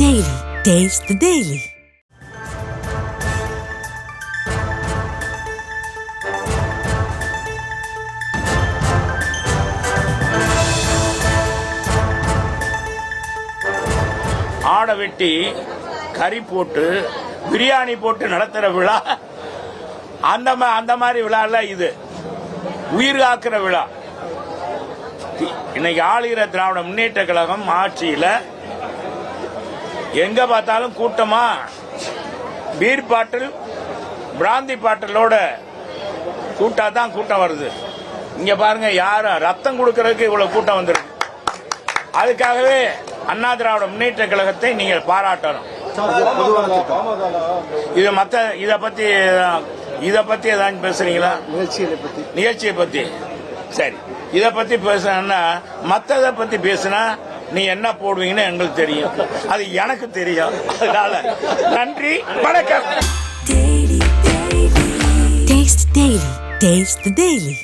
Daily. Taste the Daily. ஆடை வெட்டி கறி போட்டு பிரியாணி போட்டு நடத்துற விழா அந்த மாதிரி விழால இது உயிர் காக்கிற விழா. இன்னைக்கு ஆளுகிற திராவிட முன்னேற்ற கழகம் ஆட்சியில எங்க பார்த்தாலும் கூட்டமா பீர் பாட்டில் பிராந்தி பாட்டிலோட கூட்டம் வருது. இங்க பாருங்க, யாரும் ரத்தம் கொடுக்கறதுக்கு இவ்வளவு கூட்டம் வந்துருக்கு. அதுக்காகவே அண்ணா திராவிட முன்னேற்ற கழகத்தை நீங்கள் பாராட்டணும். இது இத பத்தி ஏதாவது பேசுறீங்களா? நிகழ்ச்சியை பத்தி சரி, இத பத்தி பேசுனா மத்தத பத்தி பேசுனா நீ என்ன போடுவீங்கன்னு எங்களுக்கு தெரியும், அது எனக்கு தெரியும். அதனால நன்றி, வணக்கம். Taste the Daily.